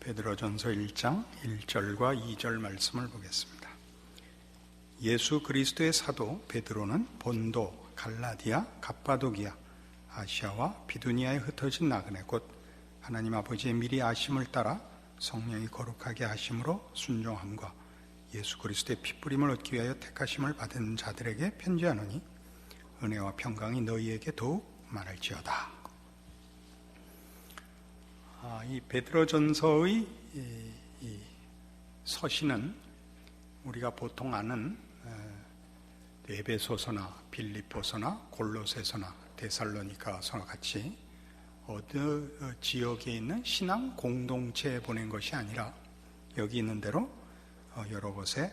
베드로전서 1장 1절과 2절 말씀을 보겠습니다. 예수 그리스도의 사도 베드로는 본도, 갈라디아, 갑바도기아, 아시아와 비두니아에 흩어진 나그네 곧 하나님 아버지의 미리 아심을 따라 성령이 거룩하게 하심으로 순종함과 예수 그리스도의 피뿌림을 얻기 위하여 택하심을 받은 자들에게 편지하노니 은혜와 평강이 너희에게 더욱 많을지어다. 이 베드로전서의 이 서신은 우리가 보통 아는 에베소서나 빌립보서나 골로새서나 데살로니가서와 같이 어느 지역에 있는 신앙 공동체에 보낸 것이 아니라 여기 있는 대로 여러 곳에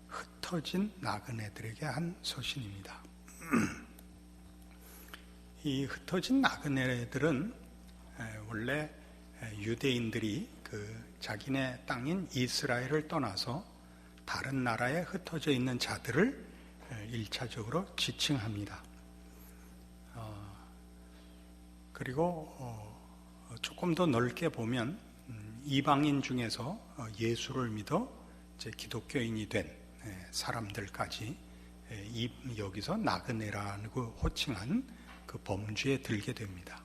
흩어진 나그네들에게 한 서신입니다. 이 흩어진 나그네들은 원래 유대인들이 자기네 땅인 이스라엘을 떠나서 다른 나라에 흩어져 있는 자들을 1차적으로 지칭합니다. 그리고 조금 더 넓게 보면 이방인 중에서 예수를 믿어 이제 기독교인이 된 사람들까지 여기서 나그네라고 호칭한 그 범주에 들게 됩니다.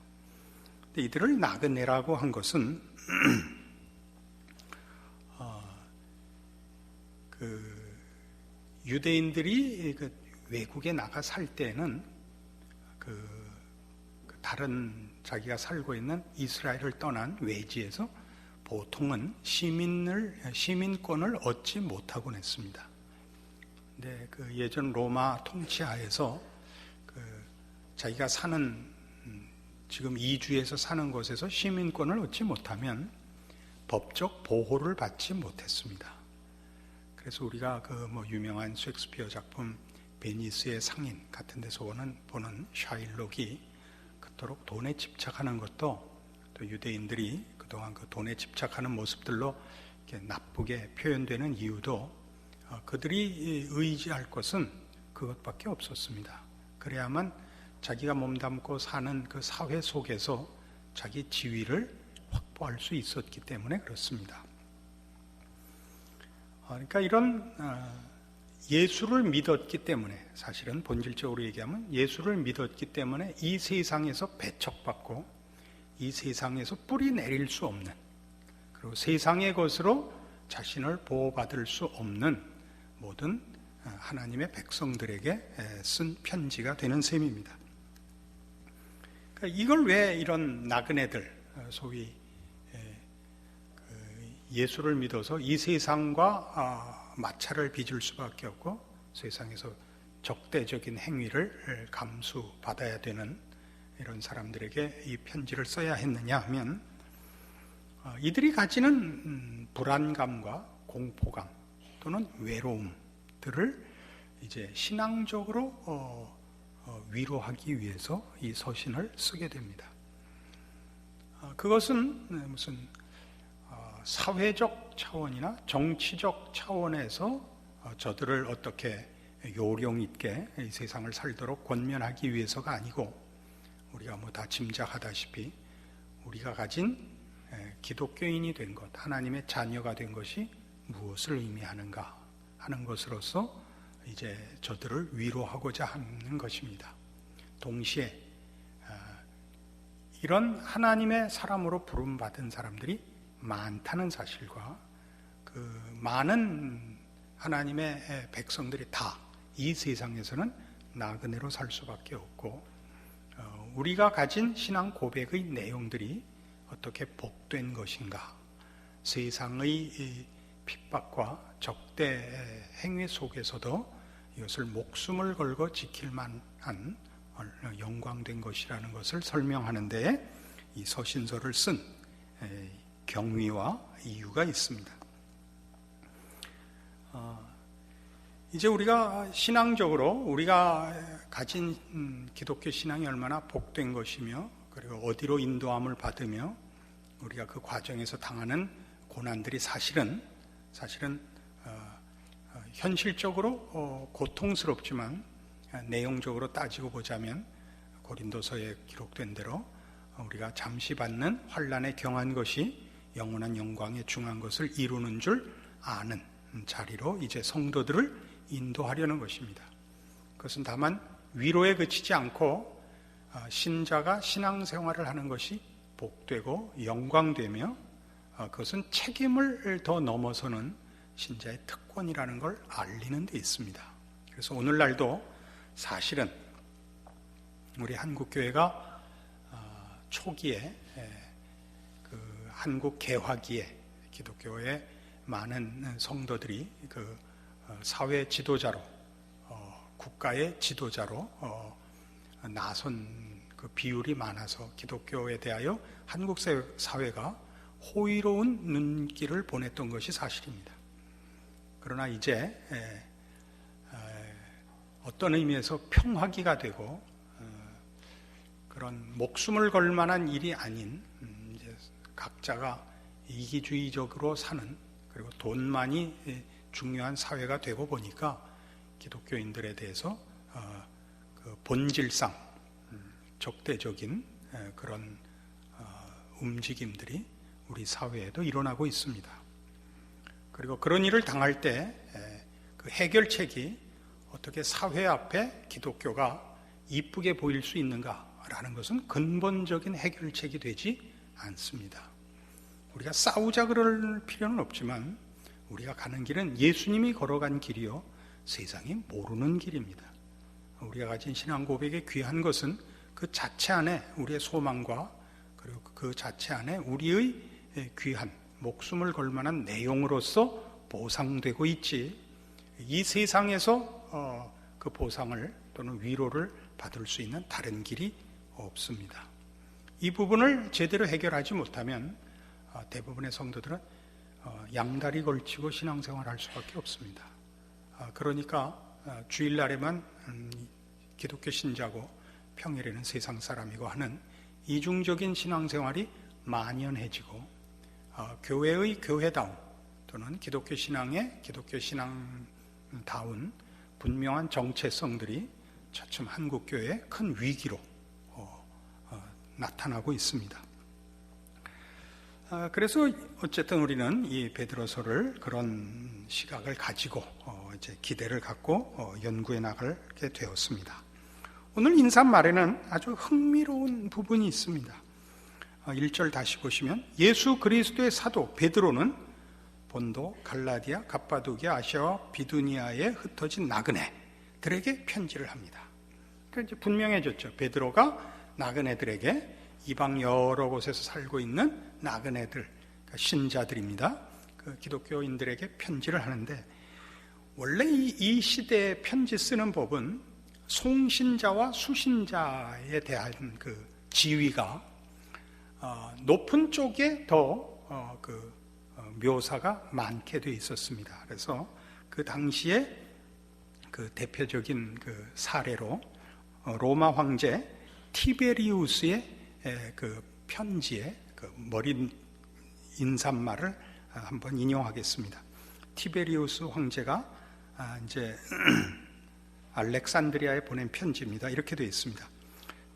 근데 이들을 나그네라고 한 것은 유대인들이 외국에 나가 살 때는 다른 자기가 살고 있는 이스라엘을 떠난 외지에서 보통은 시민권을 얻지 못하곤 했습니다. 근데 예전 로마 통치하에서 자기가 사는 지금 이주에서 사는 곳에서 시민권을 얻지 못하면 법적 보호를 받지 못했습니다. 그래서 우리가 유명한 셰익스피어 작품 베니스의 상인 같은 데서 보는 샤일록이 그토록 돈에 집착하는 것도 또 유대인들이 그동안 그 돈에 집착하는 모습들로 이렇게 나쁘게 표현되는 이유도 그들이 의지할 것은 그것밖에 없었습니다. 그래야만 자기가 몸담고 사는 그 사회 속에서 자기 지위를 확보할 수 있었기 때문에 그렇습니다. 그러니까 이런 예수를 믿었기 때문에, 사실은 본질적으로 얘기하면 예수를 믿었기 때문에 이 세상에서 배척받고 이 세상에서 뿌리 내릴 수 없는, 그리고 세상의 것으로 자신을 보호받을 수 없는 모든 하나님의 백성들에게 쓴 편지가 되는 셈입니다. 이걸 왜 이런 나그네들, 소위 예수를 믿어서 이 세상과 마찰을 빚을 수밖에 없고 세상에서 적대적인 행위를 감수받아야 되는 이런 사람들에게 이 편지를 써야 했느냐 하면, 이들이 가지는 불안감과 공포감 또는 외로움들을 이제 신앙적으로 위로하기 위해서 이 서신을 쓰게 됩니다. 그것은 무슨 사회적 차원이나 정치적 차원에서 저들을 어떻게 요령 있게 이 세상을 살도록 권면하기 위해서가 아니고, 우리가 다 짐작하다시피 우리가 가진 기독교인이 된 것, 하나님의 자녀가 된 것이 무엇을 의미하는가 하는 것으로서 이제 저들을 위로하고자 하는 것입니다. 동시에 이런 하나님의 사람으로 부름받은 사람들이 많다는 사실과 많은 하나님의 백성들이 다 이 세상에서는 나그네로 살 수밖에 없고, 우리가 가진 신앙 고백의 내용들이 어떻게 복된 것인가, 세상의 핍박과 적대 행위 속에서도 이것을 목숨을 걸고 지킬 만한 영광된 것이라는 것을 설명하는 데에 이 서신서를 쓴 경위와 이유가 있습니다. 이제 우리가 신앙적으로 우리가 가진 기독교 신앙이 얼마나 복된 것이며, 그리고 어디로 인도함을 받으며 우리가 그 과정에서 당하는 고난들이 사실은 현실적으로 고통스럽지만 내용적으로 따지고 보자면 고린도서에 기록된 대로 우리가 잠시 받는 환난에 경한 것이 영원한 영광에 중한 것을 이루는 줄 아는 자리로 이제 성도들을 인도하려는 것입니다. 그것은 다만 위로에 그치지 않고 신자가 신앙생활을 하는 것이 복되고 영광되며 그것은 책임을 더 넘어서는 신자의 특권이라는 걸 알리는 데 있습니다. 그래서 오늘날도 사실은 우리 한국교회가 초기에 그 한국 개화기에 기독교의 많은 성도들이 그 사회 지도자로 국가의 지도자로 나선 그 비율이 많아서 기독교에 대하여 한국 사회가 호의로운 눈길을 보냈던 것이 사실입니다. 그러나 이제 어떤 의미에서 평화기가 되고 그런 목숨을 걸 만한 일이 아닌 이제 각자가 이기주의적으로 사는, 그리고 돈만이 중요한 사회가 되고 보니까 기독교인들에 대해서 그 본질상 적대적인 그런 움직임들이 우리 사회에도 일어나고 있습니다. 그리고 그런 일을 당할 때 그 해결책이 어떻게 사회 앞에 기독교가 이쁘게 보일 수 있는가라는 것은 근본적인 해결책이 되지 않습니다. 우리가 싸우자 그럴 필요는 없지만 우리가 가는 길은 예수님이 걸어간 길이요 세상이 모르는 길입니다. 우리가 가진 신앙 고백의 귀한 것은 그 자체 안에 우리의 소망과 그리고 그 자체 안에 우리의 귀한 목숨을 걸 만한 내용으로서 보상되고 있지, 이 세상에서 그 보상을 또는 위로를 받을 수 있는 다른 길이 없습니다. 이 부분을 제대로 해결하지 못하면 대부분의 성도들은 양다리 걸치고 신앙생활할 수밖에 없습니다. 그러니까 주일날에만 기독교 신자고 평일에는 세상 사람이고 하는 이중적인 신앙생활이 만연해지고 교회의 교회다움 또는 기독교 신앙의 기독교 신앙다운 분명한 정체성들이 차츰 한국교회의 큰 위기로 나타나고 있습니다. 그래서 어쨌든 우리는 이 베드로서를 그런 시각을 가지고 이제 기대를 갖고 연구해 나가게 되었습니다. 오늘 인사말에는 아주 흥미로운 부분이 있습니다. 1절 다시 보시면 예수 그리스도의 사도 베드로는 본도, 갈라디아, 갑바도기아, 아시아와 비두니아에 흩어진 나그네들에게 편지를 합니다. 그러니까 이제 분명해졌죠. 베드로가 나그네들에게 이방 여러 곳에서 살고 있는 나그네들, 그러니까 신자들입니다. 그 기독교인들에게 편지를 하는데, 원래 이 시대에 편지 쓰는 법은 송신자와 수신자에 대한 그 지위가 높은 쪽에 더 묘사가 많게 돼 있었습니다. 그래서 그 당시에 그 대표적인 그 사례로 로마 황제 티베리우스의 그 편지에 그 머리 인사말을 한번 인용하겠습니다. 티베리우스 황제가 이제 알렉산드리아에 보낸 편지입니다. 이렇게 되어 있습니다.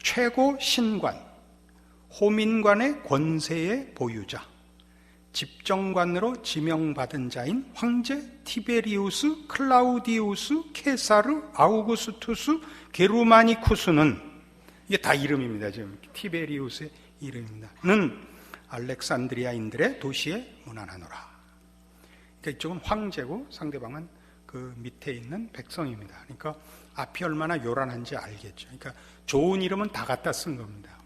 최고 신관, 호민관의 권세의 보유자, 집정관으로 지명받은 자인 황제 티베리우스 클라우디우스 케사르 아우구스투스 게루마니쿠스는, 이게 다 이름입니다. 지금 티베리우스의 이름입니다. 는 알렉산드리아인들의 도시에 문안하노라. 그러니까 이쪽은 황제고 상대방은 그 밑에 있는 백성입니다. 그러니까 앞이 얼마나 요란한지 알겠죠. 그러니까 좋은 이름은 다 갖다 쓴 겁니다.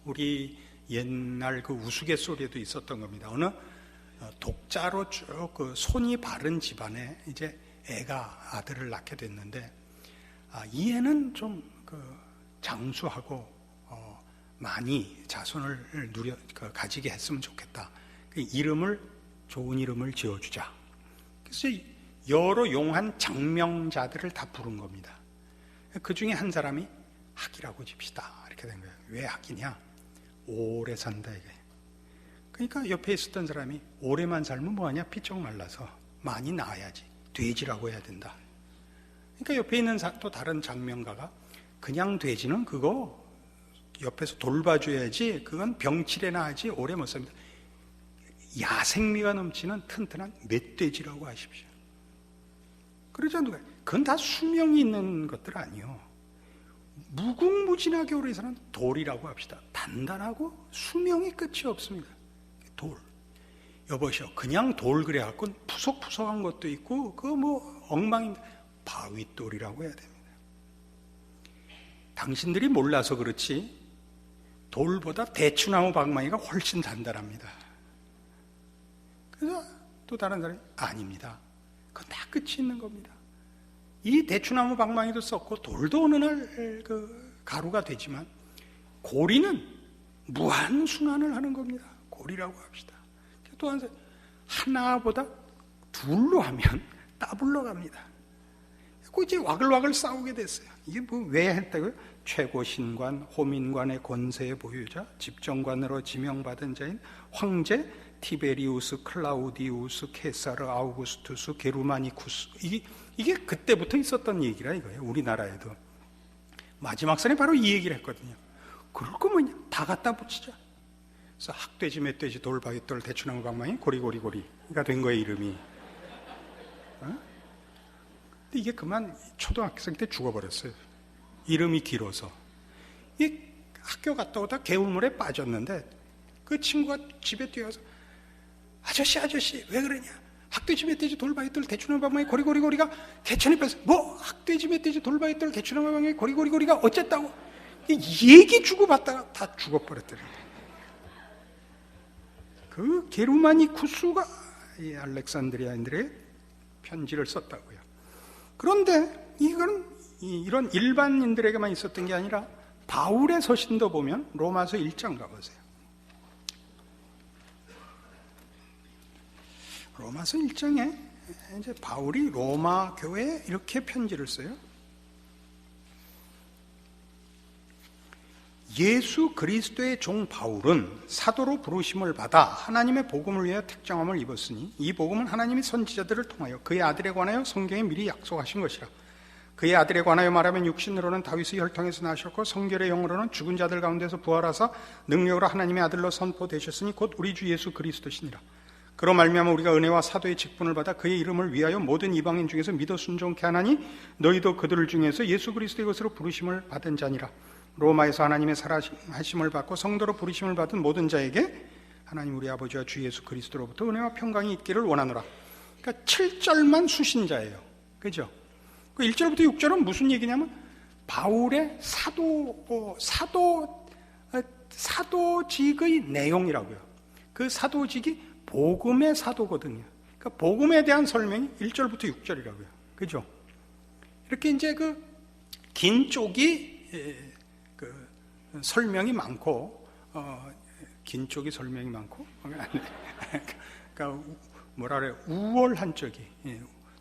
우리 옛날 그 우스갯소리에도 있었던 겁니다. 어느 독자로 쭉 그 손이 바른 집안에 이제 애가 아들을 낳게 됐는데, 이 애는 좀 그 장수하고 많이 자손을 가지게 했으면 좋겠다. 그 좋은 이름을 지어주자. 그래서 여러 용한 장명자들을 다 부른 겁니다. 그 중에 한 사람이 학이라고 집시다. 이렇게 된 거예요. 왜 학이냐? 오래 산다 이게. 그러니까 옆에 있었던 사람이 오래만 살면 뭐하냐? 피쩍 말라서 많이 낳아야지. 돼지라고 해야 된다. 그러니까 옆에 있는 또 다른 장명가가 그냥 돼지는 그거 옆에서 돌봐줘야지, 그건 병치레나 하지 오래 못 삽니다. 야생미가 넘치는 튼튼한 멧돼지라고 하십시오. 그러자 누가? 그건 다 수명이 있는 것들 아니요. 무궁무진하게 오래 사는 돌이라고 합시다. 단단하고 수명이 끝이 없습니다. 돌. 여보시오, 그냥 돌 그래갖고 푸석푸석한 것도 있고 그거 뭐 엉망인 바위돌이라고 해야 됩니다. 당신들이 몰라서 그렇지 돌보다 대추나무 방망이가 훨씬 단단합니다. 그래서 또 다른 사람이 아닙니다. 그건 다 끝이 있는 겁니다. 이 대추나무 방망이도 썼고 돌도 어느 날 가루가 되지만 고리는 무한 순환을 하는 겁니다. 고리라고 합시다. 또 한 사람, 하나보다 둘로 하면 따블러 갑니다. 그 이제 와글와글 싸우게 됐어요. 이게 뭐 왜 했다고요? 최고 신관, 호민관의 권세의 보유자, 집정관으로 지명받은 자인 황제 티베리우스, 클라우디우스, 케사르, 아우구스투스, 게르마니쿠스. 이게 그때부터 있었던 얘기라 이거예요. 우리나라에도. 마지막 선에 바로 이 얘기를 했거든요. 그럴 거면 다 갖다 붙이자. 그래서 학돼지, 멧돼지, 돌바위돌, 대추나무 방망이, 고리가 된 거예요, 이름이. 어? 근데 이게 그만 초등학생 때 죽어버렸어요. 이름이 길어서. 이 학교 갔다 오다 개울물에 빠졌는데 그 친구가 집에 뛰어서 아저씨 왜 그러냐? 학돼지, 멧돼지, 돌바위돌, 대추나무 방망이, 고리가 개천이 뺐어. 뭐 학돼지, 멧돼지, 돌바위돌, 대추나무 방망이, 고리가 어쨌다고? 얘기 주고받다가 다 죽어버렸더래요. 그 게르마니쿠스가 이 알렉산드리아인들의 편지를 썼다고요. 그런데 이건 이런 일반인들에게만 있었던 게 아니라 바울의 서신도 보면 로마서 1장 가보세요. 로마서 1장에 이제 바울이 로마 교회에 이렇게 편지를 써요. 예수 그리스도의 종 바울은 사도로 부르심을 받아 하나님의 복음을 위하여 택정함을 입었으니 이 복음은 하나님이 선지자들을 통하여 그의 아들에 관하여 성경에 미리 약속하신 것이라. 그의 아들에 관하여 말하면 육신으로는 다윗의 혈통에서 나셨고 성결의 영으로는 죽은 자들 가운데서 부활하사 능력으로 하나님의 아들로 선포되셨으니 곧 우리 주 예수 그리스도시니라. 그로 말미암아 우리가 은혜와 사도의 직분을 받아 그의 이름을 위하여 모든 이방인 중에서 믿어 순종케 하나니 너희도 그들 중에서 예수 그리스도의 것으로 부르심을 받은 자니라. 로마에서 하나님의 살아하심을 받고 성도로 부르심을 받은 모든 자에게 하나님 우리 아버지와 주 예수 그리스도로부터 은혜와 평강이 있기를 원하노라. 그러니까 7절만 수신자예요. 그죠? 그 1절부터 6절은 무슨 얘기냐면 바울의 사도직의 내용이라고요. 그 사도직이 복음의 사도거든요. 그러니까 복음에 대한 설명이 1절부터 6절이라고요. 그죠? 이렇게 이제 그 긴 쪽이 설명이 많고, 긴 쪽이 설명이 많고, 그러니까 뭐라 그래요? 우월한 쪽이,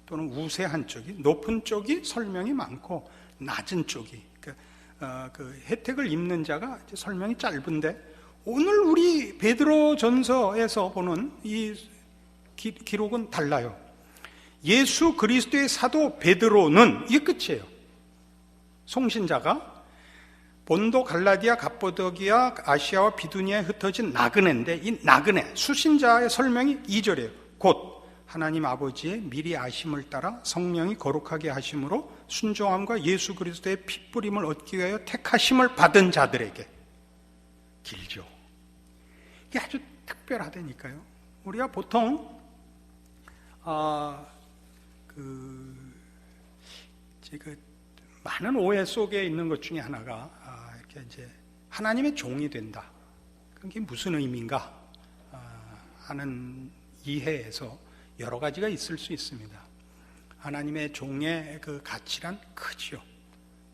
또는 우세한 쪽이, 높은 쪽이 설명이 많고, 낮은 쪽이, 그 혜택을 입는 자가 이제 설명이 짧은데, 오늘 우리 베드로 전서에서 보는 이 기록은 달라요. 예수 그리스도의 사도 베드로는 이게 끝이에요. 송신자가 본도, 갈라디아, 갑보도기아, 아시아와 비두니아에 흩어진 나그네인데 이 나그네, 수신자의 설명이 2절이에요. 곧 하나님 아버지의 미리 아심을 따라 성령이 거룩하게 하심으로 순종함과 예수 그리스도의 핏부림을 얻기 위하여 택하심을 받은 자들에게. 길죠. 이게 아주 특별하다니까요. 우리가 보통 많은 오해 속에 있는 것 중에 하나가 이렇게 이제 하나님의 종이 된다. 그게 무슨 의미인가 하는 이해에서 여러 가지가 있을 수 있습니다. 하나님의 종의 그 가치란 크지요.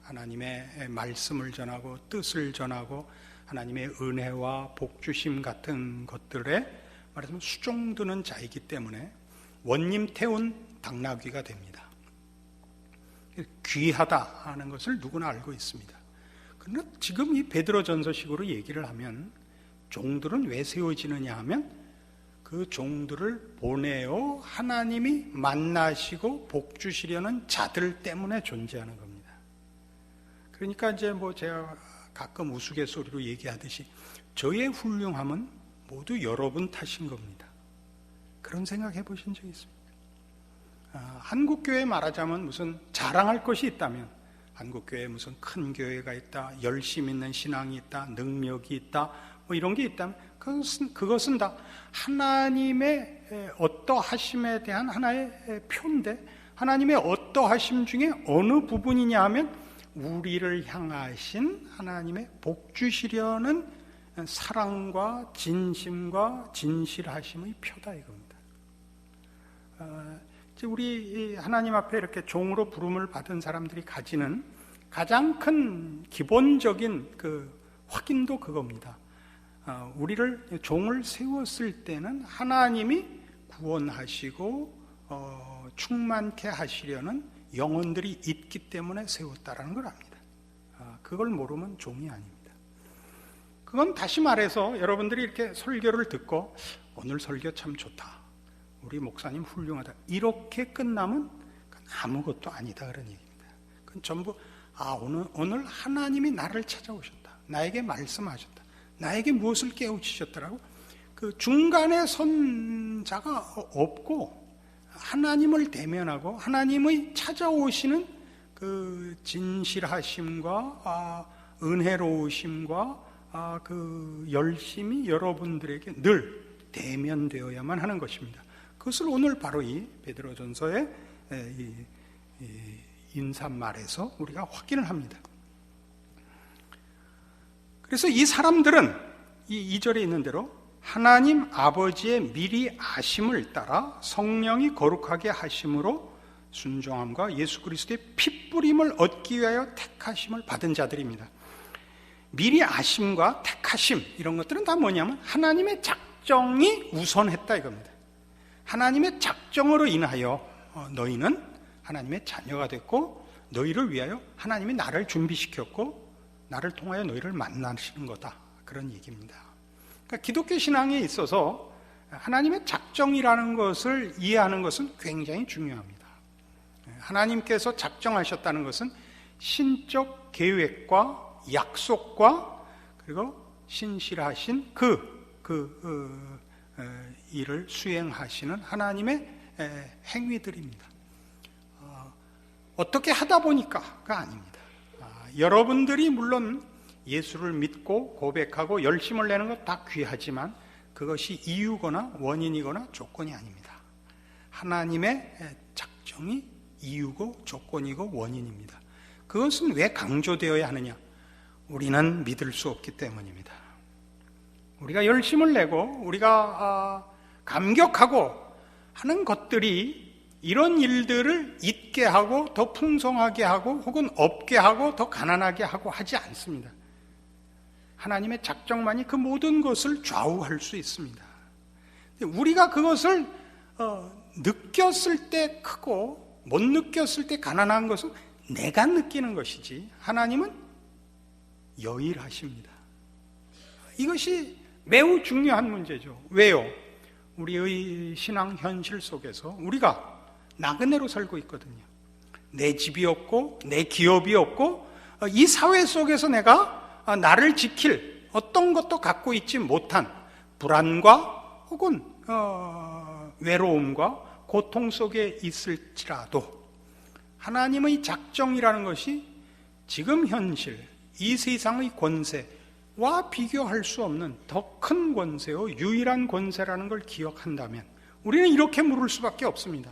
하나님의 말씀을 전하고 뜻을 전하고 하나님의 은혜와 복주심 같은 것들에 말하자면 수종드는 자이기 때문에 원님 태운 당나귀가 됩니다. 귀하다 하는 것을 누구나 알고 있습니다. 그러나 지금 이 베드로전서식으로 얘기를 하면 종들은 왜 세워지느냐 하면 그 종들을 보내어 하나님이 만나시고 복주시려는 자들 때문에 존재하는 겁니다. 그러니까 이제 뭐 제가 가끔 우스갯소리로 얘기하듯이 저의 훌륭함은 모두 여러분 탓인 겁니다. 그런 생각해 보신 적 있습니까? 한국교회 말하자면 무슨 자랑할 것이 있다면 한국교회에 무슨 큰 교회가 있다, 열심 있는 신앙이 있다, 능력이 있다, 뭐 이런 게 있다면 그것은 다 하나님의 어떠하심에 대한 하나의 표인데, 하나님의 어떠하심 중에 어느 부분이냐 하면 우리를 향하신 하나님의 복 주시려는 사랑과 진심과 진실하심의 표다 이겁니다. 우리 하나님 앞에 이렇게 종으로 부름을 받은 사람들이 가지는 가장 큰 기본적인 그 확인도 그겁니다. 우리를 종을 세웠을 때는 하나님이 구원하시고 충만케 하시려는 영혼들이 있기 때문에 세웠다라는 걸 압니다. 그걸 모르면 종이 아닙니다. 그건 다시 말해서 여러분들이 이렇게 설교를 듣고 오늘 설교 참 좋다, 우리 목사님 훌륭하다, 이렇게 끝나면 아무것도 아니다 그런 얘기입니다. 그건 전부 오늘 하나님이 나를 찾아오셨다, 나에게 말씀하셨다, 나에게 무엇을 깨우치셨더라고, 그 중간에 선 자가 없고 하나님을 대면하고 하나님의 찾아오시는 그 진실하심과 은혜로우심과 그 열심이 여러분들에게 늘 대면되어야만 하는 것입니다. 그것을 오늘 바로 이 베드로전서의 인사말에서 우리가 확인을 합니다. 그래서 이 사람들은 이 2절에 있는 대로 하나님 아버지의 미리 아심을 따라 성령이 거룩하게 하심으로 순종함과 예수 그리스도의 핏부림을 얻기 위하여 택하심을 받은 자들입니다. 미리 아심과 택하심 이런 것들은 다 뭐냐면 하나님의 작정이 우선했다 이겁니다. 하나님의 작정으로 인하여 너희는 하나님의 자녀가 됐고, 너희를 위하여 하나님이 나를 준비시켰고 나를 통하여 너희를 만나시는 거다, 그런 얘기입니다. 그러니까 기독교 신앙에 있어서 하나님의 작정이라는 것을 이해하는 것은 굉장히 중요합니다. 하나님께서 작정하셨다는 것은 신적 계획과 약속과 그리고 신실하신 일을 수행하시는 하나님의 행위들입니다. 어떻게 하다 보니까가 아닙니다. 여러분들이 물론 예수를 믿고 고백하고 열심을 내는 것 다 귀하지만 그것이 이유거나 원인이거나 조건이 아닙니다. 하나님의 작정이 이유고 조건이고 원인입니다. 그것은 왜 강조되어야 하느냐? 우리는 믿을 수 없기 때문입니다. 우리가 열심을 내고 우리가 감격하고 하는 것들이 이런 일들을 잊게 하고 더 풍성하게 하고 혹은 없게 하고 더 가난하게 하고 하지 않습니다. 하나님의 작정만이 그 모든 것을 좌우할 수 있습니다. 우리가 그것을 느꼈을 때 크고 못 느꼈을 때 가난한 것은 내가 느끼는 것이지 하나님은 여일하십니다. 이것이 매우 중요한 문제죠. 왜요? 우리의 신앙 현실 속에서 우리가 나그네로 살고 있거든요. 내 집이 없고 내 기업이 없고 이 사회 속에서 내가 나를 지킬 어떤 것도 갖고 있지 못한 불안과 혹은 외로움과 고통 속에 있을지라도 하나님의 작정이라는 것이 지금 현실, 이 세상의 권세와 비교할 수 없는 더 큰 권세요, 유일한 권세라는 걸 기억한다면 우리는 이렇게 물을 수밖에 없습니다.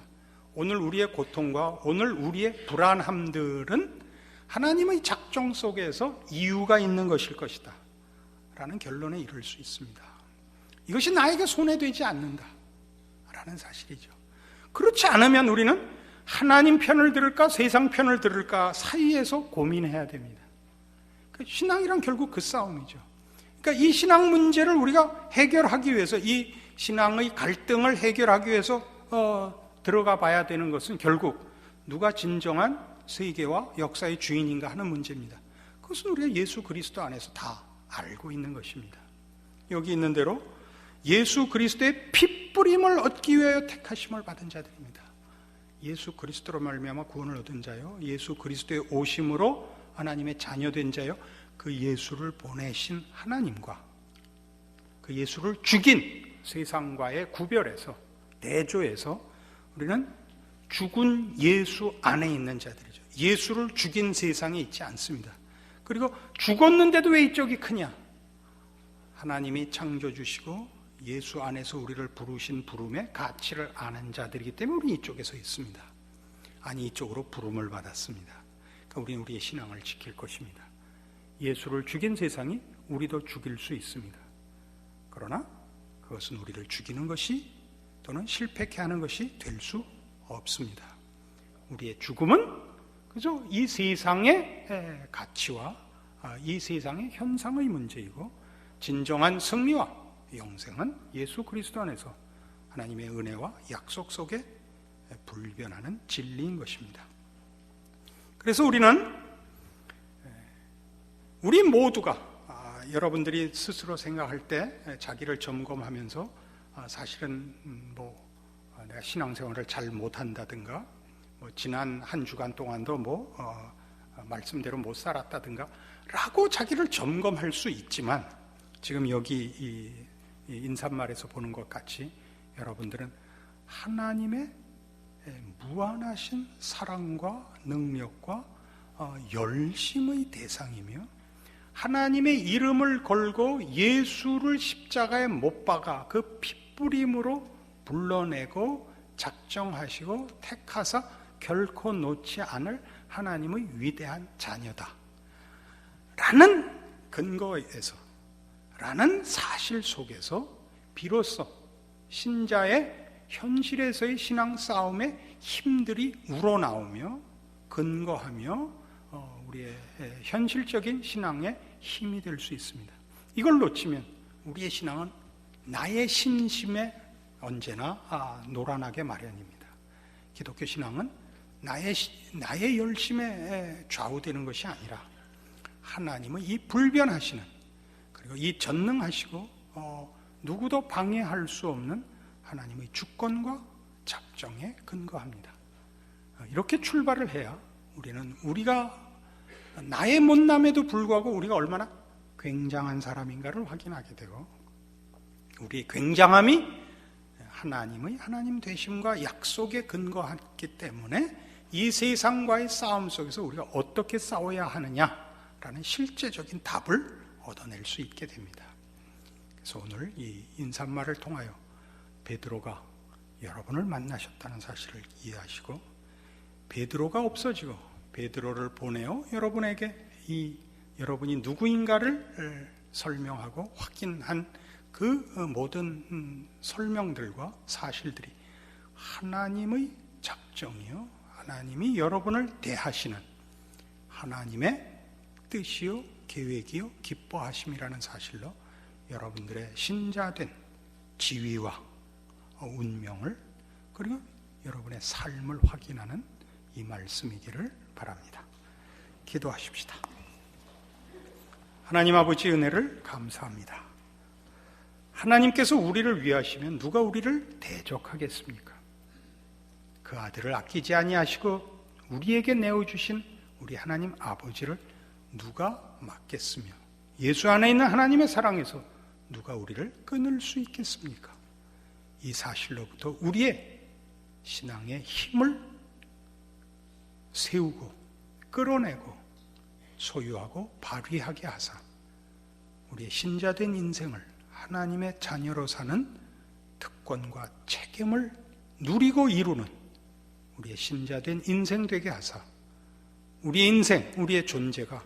오늘 우리의 고통과 오늘 우리의 불안함들은 하나님의 작정 속에서 이유가 있는 것일 것이다 라는 결론에 이를 수 있습니다. 이것이 나에게 손해되지 않는다 라는 사실이죠. 그렇지 않으면 우리는 하나님 편을 들을까 세상 편을 들을까 사이에서 고민해야 됩니다. 신앙이란 결국 그 싸움이죠. 그러니까 이 신앙 문제를 우리가 해결하기 위해서, 이 신앙의 갈등을 해결하기 위해서 들어가 봐야 되는 것은 결국 누가 진정한 세계와 역사의 주인인가 하는 문제입니다. 그것은 우리가 예수 그리스도 안에서 다 알고 있는 것입니다. 여기 있는 대로 예수 그리스도의 핏부림을 얻기 위하여 택하심을 받은 자들입니다. 예수 그리스도로 말미암아 구원을 얻은 자요, 예수 그리스도의 오심으로 하나님의 자녀된 자요, 그 예수를 보내신 하나님과 그 예수를 죽인 세상과의 구별에서 대조해서 우리는 죽은 예수 안에 있는 자들이죠. 예수를 죽인 세상에 있지 않습니다. 그리고 죽었는데도 왜 이쪽이 크냐? 하나님이 창조주시고 예수 안에서 우리를 부르신 부름의 가치를 아는 자들이기 때문에 우리 이쪽에 서 있습니다. 아니, 이쪽으로 부름을 받았습니다. 그러니까 우리는 우리의 신앙을 지킬 것입니다. 예수를 죽인 세상이 우리도 죽일 수 있습니다. 그러나 그것은 우리를 죽이는 것이 또는 실패케 하는 것이 될 수 없습니다. 우리의 죽음은 그죠? 이 세상의 가치와 이 세상의 현상의 문제이고, 진정한 승리와 영생은 예수 그리스도 안에서 하나님의 은혜와 약속 속에 불변하는 진리인 것입니다. 그래서 우리 모두가 여러분들이 스스로 생각할 때 자기를 점검하면서 사실은 내가 신앙생활을 잘 못한다든가, 지난 한 주간 동안도 말씀대로 못 살았다든가 라고 자기를 점검할 수 있지만, 지금 여기 이 인사말에서 보는 것 같이 여러분들은 하나님의 무한하신 사랑과 능력과 열심의 대상이며, 하나님의 이름을 걸고 예수를 십자가에 못 박아 그 핏부림으로 불러내고 작정하시고 택하사 결코 놓지 않을 하나님의 위대한 자녀다 라는 근거에서, 라는 사실 속에서 비로소 신자의 현실에서의 신앙 싸움의 힘들이 우러나오며 근거하며 우리의 현실적인 신앙의 힘이 될 수 있습니다. 이걸 놓치면 우리의 신앙은 나의 신심에 언제나 놀아나게 마련입니다. 기독교 신앙은 나의 열심에 좌우되는 것이 아니라 하나님의 이 불변하시는, 그리고 이 전능하시고 누구도 방해할 수 없는 하나님의 주권과 작정에 근거합니다. 이렇게 출발을 해야 우리가 나의 못남에도 불구하고 우리가 얼마나 굉장한 사람인가를 확인하게 되고, 우리의 굉장함이 하나님의 하나님 되심과 약속에 근거했기 때문에 이 세상과의 싸움 속에서 우리가 어떻게 싸워야 하느냐라는 실제적인 답을 얻어낼 수 있게 됩니다. 그래서 오늘 이 인사말을 통하여 베드로가 여러분을 만나셨다는 사실을 이해하시고, 베드로가 없어지고 베드로를 보내어 여러분에게 여러분이 누구인가를 설명하고 확인한 그 모든 설명들과 사실들이 하나님의 작정이요, 하나님이 여러분을 대하시는 하나님의 뜻이요, 계획이요, 기뻐하심이라는 사실로 여러분들의 신자된 지위와 운명을, 그리고 여러분의 삶을 확인하는 이 말씀이기를 바랍니다. 기도하십시다. 하나님 아버지, 은혜를 감사합니다. 하나님께서 우리를 위하시면 누가 우리를 대적하겠습니까? 그 아들을 아끼지 아니하시고 우리에게 내어주신 우리 하나님 아버지를 누가 막겠으며, 예수 안에 있는 하나님의 사랑에서 누가 우리를 끊을 수 있겠습니까? 이 사실로부터 우리의 신앙의 힘을 세우고 끌어내고 소유하고 발휘하게 하사 우리의 신자된 인생을 하나님의 자녀로 사는 특권과 책임을 누리고 이루는 우리의 신자된 인생 되게 하사 우리의 인생, 우리의 존재가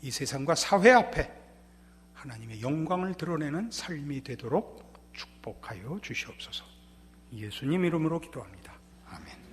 이 세상과 사회 앞에 하나님의 영광을 드러내는 삶이 되도록 축복하여 주시옵소서. 예수님 이름으로 기도합니다. 아멘.